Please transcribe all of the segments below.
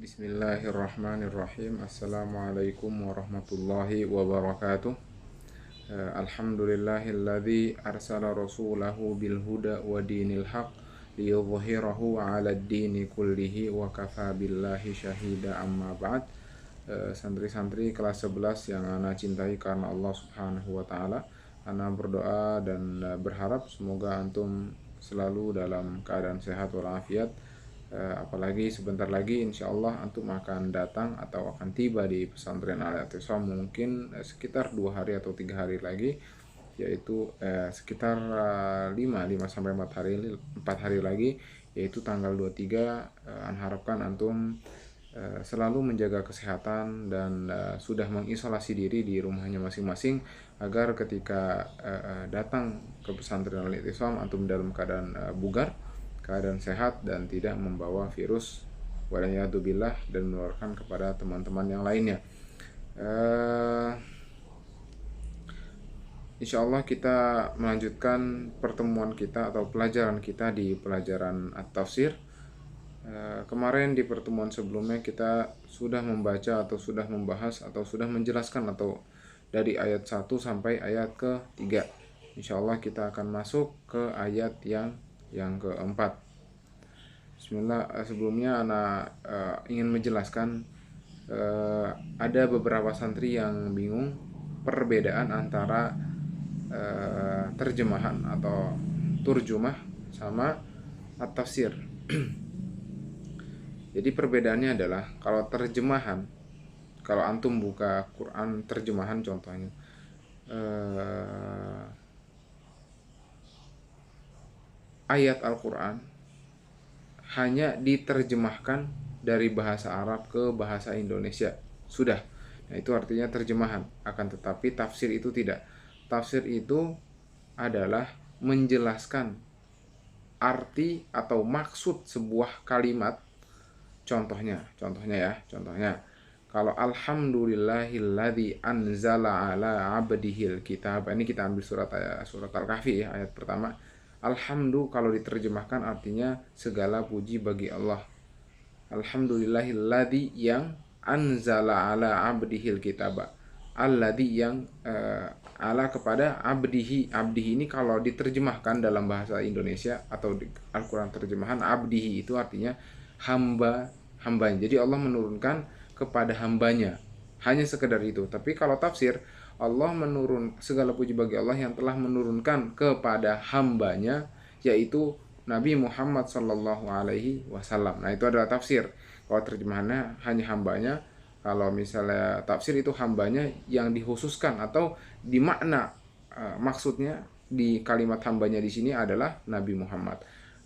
Bismillahirrahmanirrahim. Assalamualaikum warahmatullahi wabarakatuh. Alhamdulillahilladzi arsala rasulahu bil huda wa dinil haq liyudhhirahu 'alad dini kullihi wa kafa billahi syahida, amma ba'd. Santri-santri kelas 11 yang ana cintai karena Allah Subhanahu wa taala, ana berdoa dan berharap semoga antum selalu dalam keadaan sehat walafiat. Apalagi sebentar lagi insya Allah antum akan datang atau akan tiba di pesantren Al-I'tisam, mungkin sekitar 2 hari atau 3 hari lagi, yaitu sekitar 5 sampai 4 hari lagi, yaitu tanggal 23. Harapkan antum selalu menjaga kesehatan dan sudah mengisolasi diri di rumahnya masing-masing, agar ketika datang ke pesantren Al-I'tisam antum dalam keadaan bugar, keadaan sehat, dan tidak membawa virus waliyadzubillah dan menularkan kepada teman-teman yang lainnya. Insya Allah kita melanjutkan pertemuan kita atau pelajaran kita di pelajaran At-Tafsir. Kemarin di pertemuan sebelumnya kita sudah membaca atau sudah membahas atau sudah menjelaskan atau dari ayat 1 sampai ayat ke-3. Insya Allah kita akan masuk ke ayat yang keempat. Bismillah. Sebelumnya ana ingin menjelaskan, ada beberapa santri yang bingung perbedaan antara terjemahan atau turjumah sama at-tafsir. Jadi perbedaannya adalah, kalau terjemahan, kalau antum buka Quran terjemahan contohnya, ayat Al-Quran hanya diterjemahkan dari bahasa Arab ke bahasa Indonesia, sudah. Nah, itu artinya terjemahan. Akan tetapi tafsir itu tidak. Tafsir itu adalah menjelaskan arti atau maksud sebuah kalimat. Contohnya kalau alhamdulillahilladzi anzala ala abdihil kitab, ini kita ambil surat Al-Kahfi ya, ayat pertama. Alhamdu kalau diterjemahkan artinya segala puji bagi Allah. Alhamdulillahilladzi yang anzala ala abdihil kitab. Alladzi yang ala kepada abdihi. Abdihi ini kalau diterjemahkan dalam bahasa Indonesia atau di Al-Quran terjemahan, abdihi itu artinya hambanya. Jadi Allah menurunkan kepada hambanya, hanya sekedar itu. Tapi kalau tafsir, Allah segala puji bagi Allah yang telah menurunkan kepada hambanya, yaitu Nabi Muhammad Sallallahu Alaihi Wasallam. Nah, itu adalah tafsir. Kalau terjemahannya hanya hambanya. Kalau misalnya tafsir itu hambanya yang dikhususkan atau di makna maksudnya di kalimat hambanya di sini adalah Nabi Muhammad.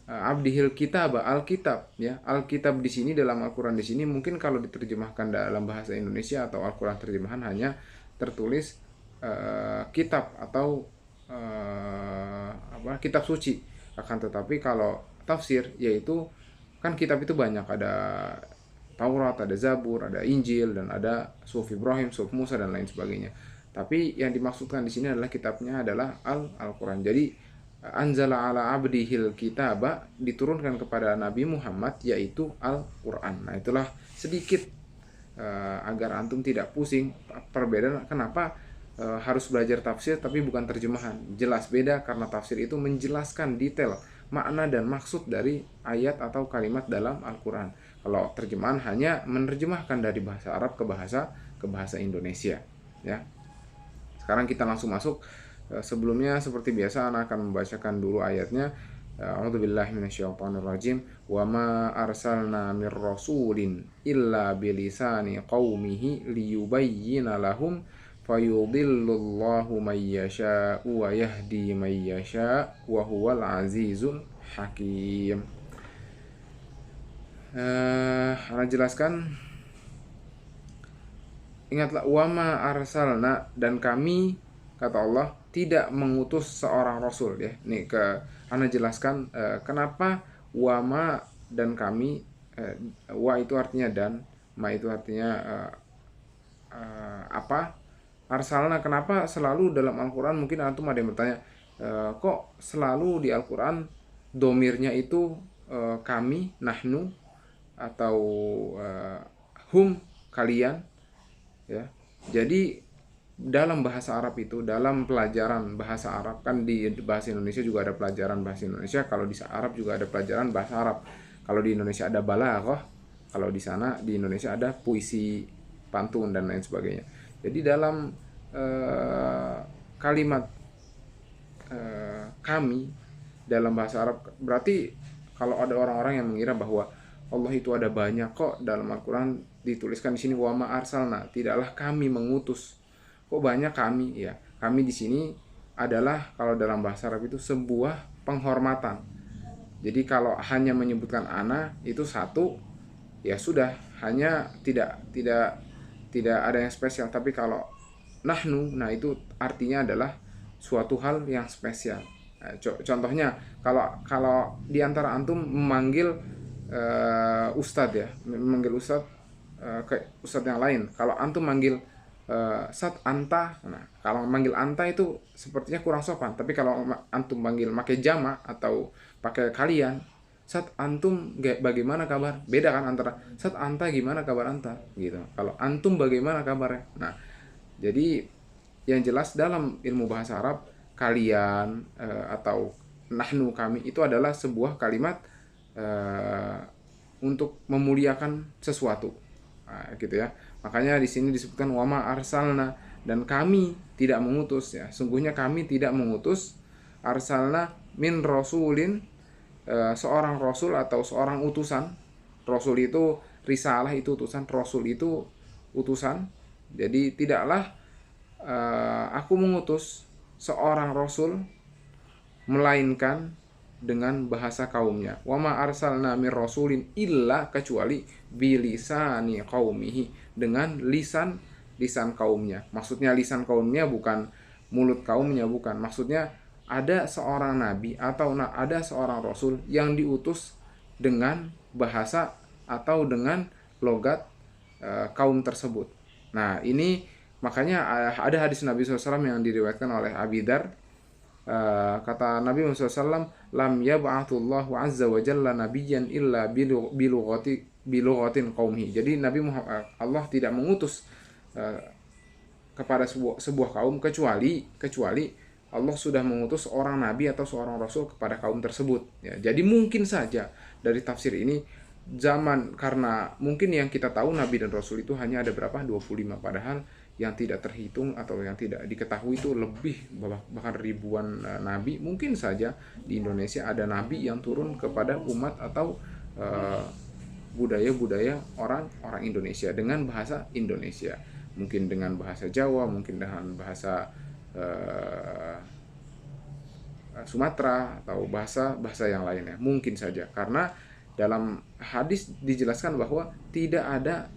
Abdihil kitab, Alkitab ya. Alkitab di sini dalam Al-Qur'an di sini mungkin kalau diterjemahkan dalam bahasa Indonesia atau Al-Qur'an terjemahan hanya tertulis kitab atau kitab suci. Akan tetapi kalau tafsir, yaitu kan kitab itu banyak, ada Taurat, ada Zabur, ada Injil, dan ada Suhuf Ibrahim, Suhuf Musa, dan lain sebagainya. Tapi yang dimaksudkan di sini adalah kitabnya adalah Al-Qur'an. Jadi anzala ala abdihil kitaba diturunkan kepada Nabi Muhammad, yaitu Al-Qur'an. Nah, itulah sedikit agar antum tidak pusing perbedaan kenapa harus belajar tafsir tapi bukan terjemahan. Jelas beda, karena tafsir itu menjelaskan detail makna dan maksud dari ayat atau kalimat dalam Al-Quran. Kalau terjemahan hanya menerjemahkan dari bahasa Arab ke bahasa Indonesia ya. Sekarang kita langsung masuk. Sebelumnya seperti biasa ana akan membacakan dulu ayatnya. A'udzubillahi minasyaitonirrajim. Wa ma arsalna mir rasulin illa bilisani qaumihi liyubayyina lahum fayudhillullahu may yasha'u wa yahdi may yasha' wa huwal azizul hakim. Ana jelaskan. Ingatlah, wa ma arsalna, dan kami, kata Allah, tidak mengutus seorang rasul ya. Nih ana jelaskan kenapa wa ma dan kami. Wa itu artinya dan, ma itu artinya apa? Arsalna, kenapa selalu dalam Al-Quran, mungkin antum ada yang bertanya, kok selalu di Al-Quran domirnya itu kami, nahnu, atau hum, kalian, ya. Jadi dalam bahasa Arab itu, dalam pelajaran bahasa Arab, kan di bahasa Indonesia juga ada pelajaran bahasa Indonesia, kalau di Arab juga ada pelajaran bahasa Arab. Kalau di Indonesia ada balaghah, kalau di sana di Indonesia ada puisi, pantun dan lain sebagainya. Jadi dalam kalimat kami dalam bahasa Arab, berarti kalau ada orang-orang yang mengira bahwa Allah itu ada banyak, kok dalam Al-Quran dituliskan di sini wa ma arsalna, tidaklah kami mengutus. Kok banyak kami? Ya, kami di sini adalah kalau dalam bahasa Arab itu sebuah penghormatan. Jadi kalau hanya menyebutkan ana itu satu, ya sudah, hanya tidak ada yang spesial. Tapi kalau nahnu, nah itu artinya adalah suatu hal yang spesial. Nah, contohnya kalau di antara antum memanggil ustadz, ya, memanggil ustadz ke ustadz yang lain. Kalau antum manggil sat anta, nah kalau manggil anta itu sepertinya kurang sopan. Tapi kalau antum manggil pakai jama atau pakai kalian, sat antum bagaimana kabar, beda kan antara sat anta gimana kabar anta gitu, kalau antum bagaimana kabarnya. Nah, jadi yang jelas dalam ilmu bahasa Arab, kalian atau nahnu, kami, itu adalah sebuah kalimat untuk memuliakan sesuatu. Nah, gitu ya. Makanya di sini disebutkan wama arsalna, dan kami tidak mengutus, ya. Sungguhnya kami tidak mengutus, arsalna min rasulin, seorang rasul atau seorang utusan. Rasul itu risalah, itu utusan, rasul itu utusan. Jadi tidaklah aku mengutus seorang rasul melainkan dengan bahasa kaumnya. Wa ma arsalna mir rasulin illa, kecuali bilisani qaumihi, dengan lisan kaumnya. Maksudnya lisan kaumnya bukan mulut kaumnya, bukan. Maksudnya ada seorang nabi atau ada seorang rasul yang diutus dengan bahasa atau dengan logat kaum tersebut. Nah, ini makanya ada hadis Nabi SAW yang diriwayatkan oleh Abi Dzar. Kata Nabi Muhammad SAW, lam yab'atullahu azza wa jalla nabiyyan illa bilughatin qaumhi. Jadi Nabi Muhammad, Allah tidak mengutus kepada sebuah kaum kecuali Allah sudah mengutus seorang nabi atau seorang rasul kepada kaum tersebut, ya. Jadi mungkin saja dari tafsir ini zaman, karena mungkin yang kita tahu nabi dan rasul itu hanya ada berapa, 25, padahal yang tidak terhitung atau yang tidak diketahui itu lebih, bahkan ribuan nabi. Mungkin saja di Indonesia ada nabi yang turun kepada umat atau budaya-budaya orang Indonesia dengan bahasa Indonesia, mungkin dengan bahasa Jawa, mungkin dengan bahasa Sumatera atau bahasa yang lainnya, mungkin saja. Karena dalam hadis dijelaskan bahwa tidak ada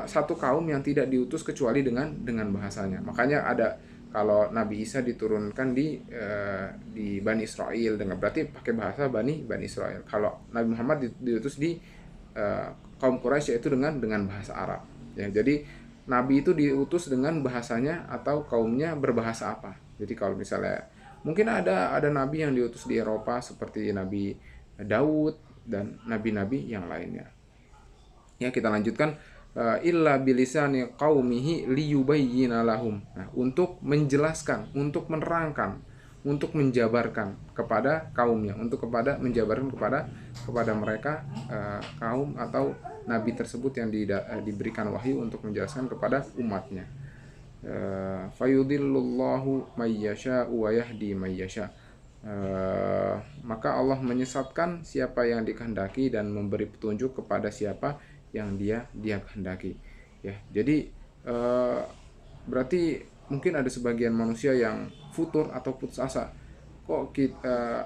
satu kaum yang tidak diutus kecuali dengan bahasanya. Makanya ada, kalau Nabi Isa diturunkan di Bani Israel, dengan berarti pakai bahasa Bani Israel. Kalau Nabi Muhammad diutus di kaum Quraisy, yaitu dengan bahasa Arab, ya. Jadi Nabi itu diutus dengan bahasanya atau kaumnya berbahasa apa. Jadi kalau misalnya mungkin ada Nabi yang diutus di Eropa seperti Nabi Daud dan nabi-nabi yang lainnya. Ya, kita lanjutkan, illa bilisani qaumihi liyubayyina lahum. Nah, untuk menjelaskan, untuk menerangkan, untuk menjabarkan kepada kaumnya, menjabarkan kepada mereka, kaum atau nabi tersebut yang diberikan wahyu untuk menjelaskan kepada umatnya. Fayudillullahu mayyasha wa yahdi mayyasha. Maka Allah menyesatkan siapa yang dikehendaki dan memberi petunjuk kepada siapa yang dia kehendaki, ya. Jadi berarti mungkin ada sebagian manusia yang futur atau putus asa. Kok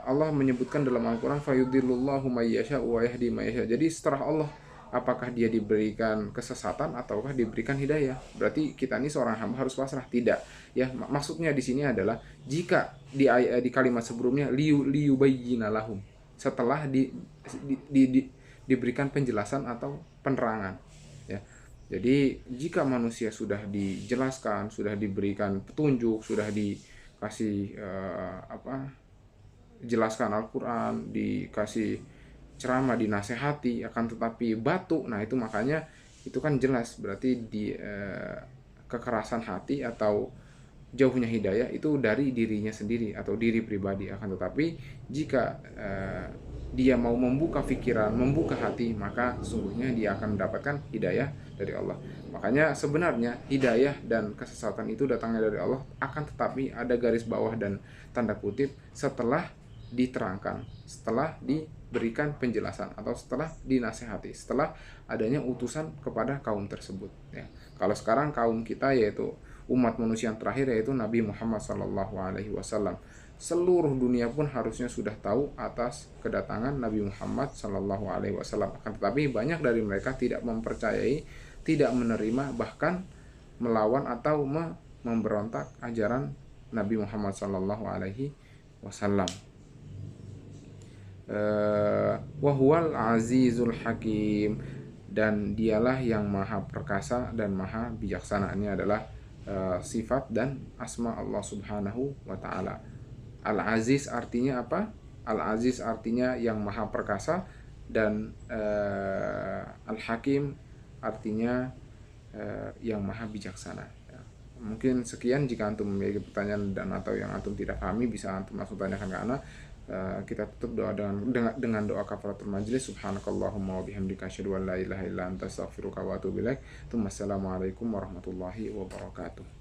Allah menyebutkan dalam Al-Quran fayudillullahu mayyasha wa yahdi mayyasha. Jadi setelah Allah, apakah dia diberikan kesesatan ataukah diberikan hidayah? Berarti kita ini seorang hamba harus pasrah? Tidak, ya. Maksudnya di sini adalah jika di kalimat sebelumnya liyubayyina lahum, setelah diberikan penjelasan atau penerangan, ya. Jadi jika manusia sudah dijelaskan, sudah diberikan petunjuk, sudah dikasih jelaskan Al-Quran, dikasih ceramah, dinasehati, akan tetapi batu, nah itu makanya itu kan jelas berarti di kekerasan hati atau jauhnya hidayah itu dari dirinya sendiri atau diri pribadi. Akan tetapi jika dia mau membuka pikiran, membuka hati, maka sungguhnya dia akan mendapatkan hidayah dari Allah. Makanya sebenarnya hidayah dan kesesatan itu datangnya dari Allah, akan tetapi ada garis bawah dan tanda kutip setelah diterangkan, setelah diberikan penjelasan atau setelah dinasehati, setelah adanya utusan kepada kaum tersebut ya. Kalau sekarang kaum kita yaitu umat manusia yang terakhir yaitu Nabi Muhammad SAW, seluruh dunia pun harusnya sudah tahu atas kedatangan Nabi Muhammad SAW. Akan tetapi banyak dari mereka tidak mempercayai, tidak menerima, bahkan melawan atau memberontak ajaran Nabi Muhammad SAW. Wahuwal azizul hakim, dan dialah yang maha perkasa dan maha bijaksana. Ini adalah sifat dan asma Allah Subhanahu wa taala. Al-Aziz artinya apa? Al-Aziz artinya yang maha perkasa, dan Al-Hakim artinya yang maha bijaksana. Mungkin sekian, jika antum memiliki pertanyaan dan atau yang antum tidak pahami bisa antum langsung tanyakan ke ana. Kita tutup doa dengan doa kafaratul majlis. Subhanakallahumma wa bihamdika asyhadu an la ilaha illa anta astaghfiruka wa atubu ilaik. Assalamualaikum warahmatullahi wabarakatuh.